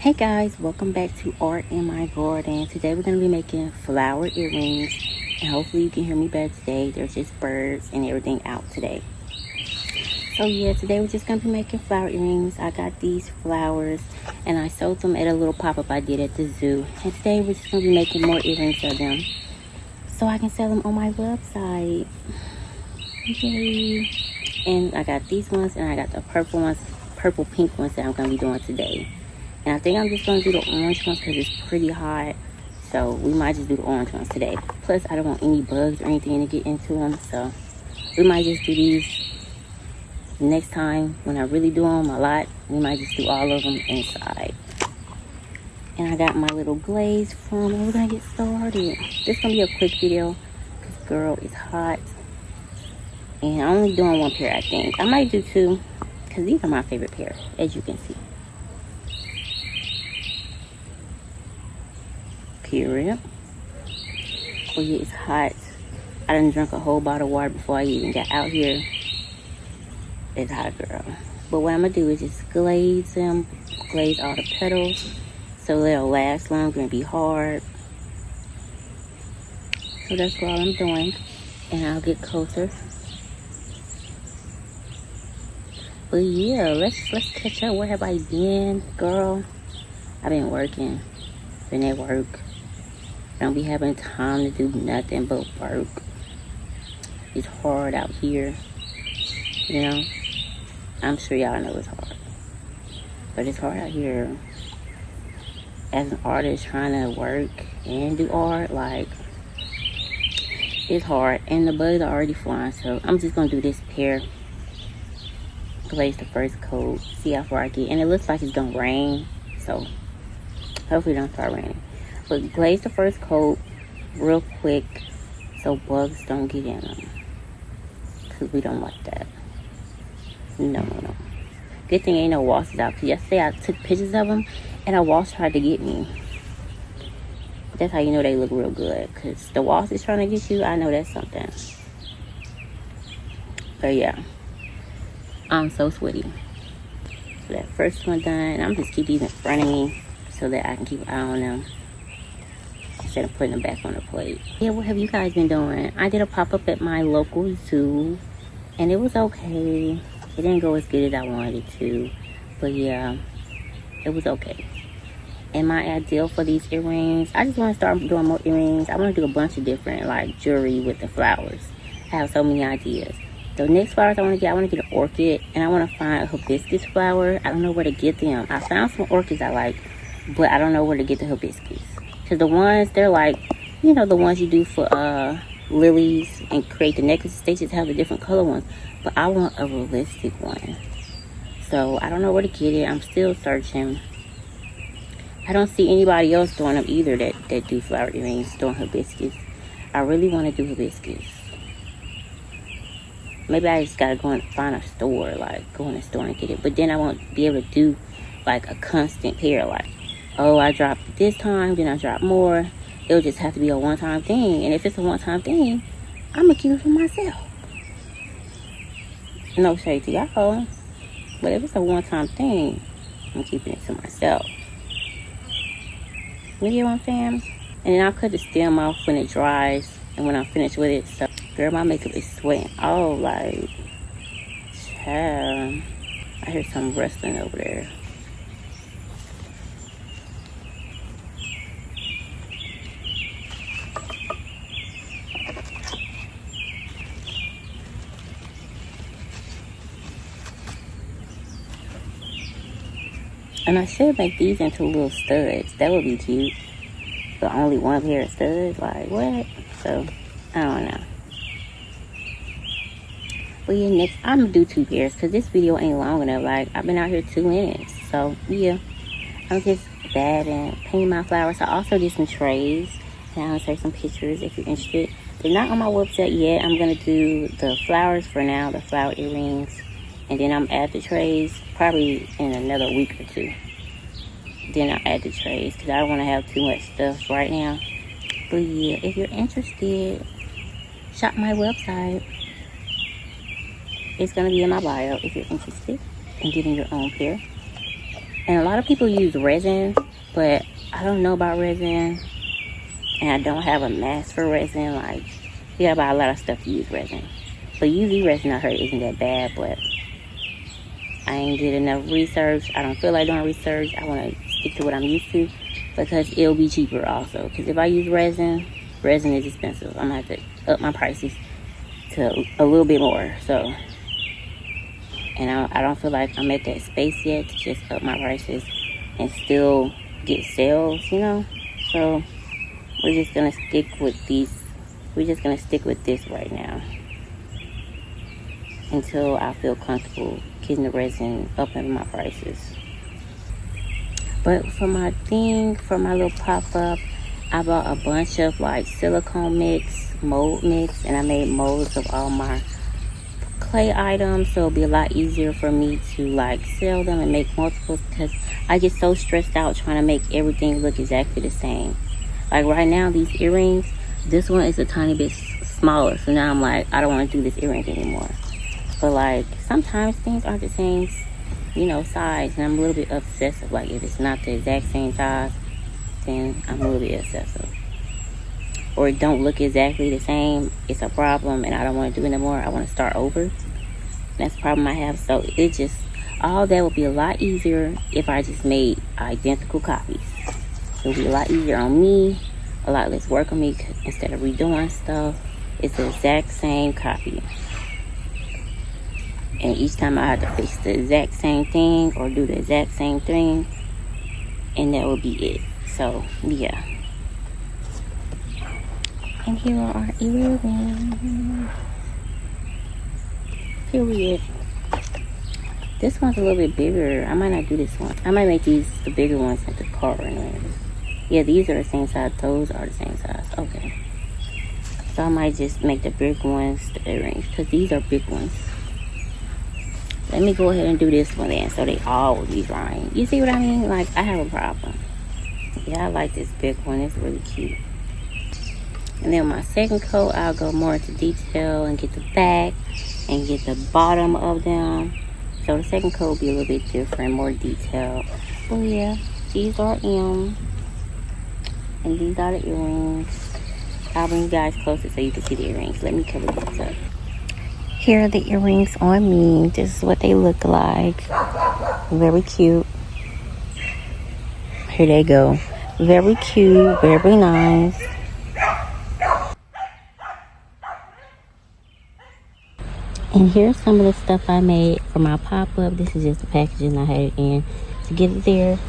Hey guys, welcome back to Art in My Garden. Today we're going to be making flower earrings, and hopefully you can hear me better today. There's just birds and everything out today. So yeah, today we're just going to be making flower earrings. I got these flowers and I sold them at a little pop-up I did at the zoo. And today we're just going to be making more earrings of them so I can sell them on my website. Yay! And I got these ones and I got the purple pink ones that I'm going to be doing today. And I think I'm just going to do the orange ones because it's pretty hot. So we might just do the orange ones today. Plus, I don't want any bugs or anything to get into them. So we might just do these next time when I really do them a lot. We might just do all of them inside. And I got my little glaze from, and we're going to get started. This is going to be a quick video because, girl, it's hot. And I'm only doing one pair, I think. I might do two because these are my favorite pair, as you can see. Period. Oh yeah, it's hot. I done drank a whole bottle of water before I even got out here. It's hot, girl. But what I'm gonna do is just glaze them, glaze all the petals so they'll last longer and be hard. So that's what I'm doing, and I'll get closer. But yeah, let's catch up. Where have I been, girl? I've been working. Been at work. Don't be having time to do nothing but work. It's hard out here, you know. I'm sure y'all know it's hard, but it's hard out here as an artist trying to work and do art. Like, it's hard, and the bugs are already flying. So I'm just gonna do this pair, glaze the first coat, see how far I get. And it looks like it's gonna rain, so hopefully it don't start raining. But glaze the first coat real quick so bugs don't get in them. Because we don't like that. No. Good thing ain't no wasps out. Because yesterday I took pictures of them and a wasp tried to get me. That's how you know they look real good. Because the wasp is trying to get you. I know that's something. But yeah. I'm so sweaty. So that first one done. I'm just keep these in front of me so that I can keep an eye on them instead of putting them back on the plate. Yeah, what have you guys been doing? I did a pop-up at my local zoo and it was okay. It didn't go as good as I wanted it to, but yeah, it was okay. And my ideal for these earrings, I just want to start doing more earrings. I want to do a bunch of different like jewelry with the flowers. I have so many ideas. The next flowers I want to get an orchid, and I want to find a hibiscus flower. I don't know where to get them. I found some orchids I like, but I don't know where to get the hibiscus. Because the ones, they're like, you know, the ones you do for lilies and create the necklaces, they just have the different color ones. But I want a realistic one. So I don't know where to get it. I'm still searching. I don't see anybody else doing them either that do flower earrings, doing hibiscus. I really want to do hibiscus. Maybe I just gotta go and find a store, like go in a store and get it. But then I won't be able to do like a constant pair, like, oh, I dropped it this time, then I dropped more. It'll just have to be a one-time thing. And if it's a one-time thing, I'm gonna keep it for myself. No shade to y'all, but if it's a one-time thing, I'm keeping it to myself. You hear what I'm saying? And then I'll cut the stem off when it dries and when I'm finished with it. So, girl, my makeup is sweating. Oh, like, child. I hear some rustling over there. And I should make these into little studs. That would be cute. But only one pair of studs? Like, what? So, I don't know. But yeah, next, I'm going to do two pairs. Because this video ain't long enough. Like, I've been out here 2 minutes. So, yeah. I'm just dabbing, painting my flowers. I also did some trays. And I'll take some pictures if you're interested. They're not on my website yet. I'm going to do the flowers for now. The flower earrings. And then I'm add the trays probably in another week or 2. Then I'll add the trays because I don't want to have too much stuff right now. But yeah, if you're interested, shop my website. It's going to be in my bio if you're interested in getting your own pair. And a lot of people use resin, but I don't know about resin. And I don't have a mask for resin. Like, you gotta buy a lot of stuff to use resin. But usually resin, I heard, isn't that bad, but I ain't did enough research. I don't feel like doing research. I want to stick to what I'm used to because it'll be cheaper also. Because if I use resin is expensive. I'm going to have to up my prices to a little bit more. So, and I don't feel like I'm at that space yet to just up my prices and still get sales, you know. So we're just going to stick with these. We're just going to stick with this right now until I feel comfortable getting the resin up in my prices. But for my thing, for my little pop-up, I bought a bunch of like silicone mix, mold mix, and I made molds of all my clay items, so it'll be a lot easier for me to like sell them and make multiples, because I get so stressed out trying to make everything look exactly the same. Like right now, these earrings, this one is a tiny bit smaller, so now I'm like, I don't want to do this earring anymore. But like sometimes things aren't the same, you know, size, and I'm a little bit obsessive. Like if it's not the exact same size, then I'm a little bit obsessive. Or it don't look exactly the same, it's a problem, and I don't want to do it anymore. I want to start over. That's the problem I have. So it just, all that would be a lot easier if I just made identical copies. It would be a lot easier on me, a lot less work on me instead of redoing stuff. It's the exact same copy. And each time I have to fix the exact same thing or do the exact same thing, and that would be it. So, yeah. And here are our earrings. Period. This one's a little bit bigger. I might not do this one. I might make these the bigger ones like the car earrings. Yeah, these are the same size. Those are the same size. Okay. So I might just make the big ones the earrings, because these are big ones. Let me go ahead and do this one then, so they all will be drying. You see what I mean? Like, I have a problem. Yeah, I like this big one. It's really cute. And then my second coat, I'll go more into detail and get the back and get the bottom of them. So the second coat will be a little bit different, more detailed. But yeah, these are M. And these are the earrings. I'll bring you guys closer so you can see the earrings. Let me cover this up. Here are the earrings on me. This is what they look like. Very cute. Here they go. Very cute. Very nice. And here's some of the stuff I made for my pop-up. This is just the packaging I had it in to get it there.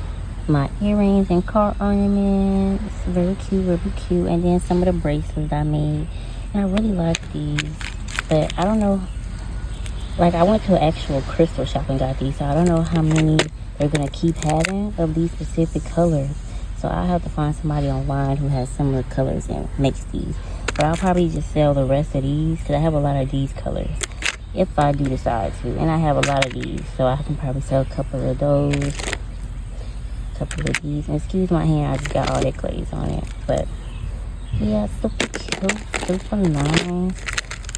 My earrings and car ornaments. Very cute, very cute. And then some of the bracelets I made. And I really like these. But I don't know, like I went to an actual crystal shop and got these, so I don't know how many they're gonna keep having of these specific colors. So I'll have to find somebody online who has similar colors and makes these. But I'll probably just sell the rest of these, because I have a lot of these colors if I do decide to. And I have a lot of these, so I can probably sell a couple of those, a couple of these. And excuse my hand, I just got all that glaze on it. But yeah, super cute, super nice.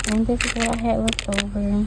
And this is what I had left over.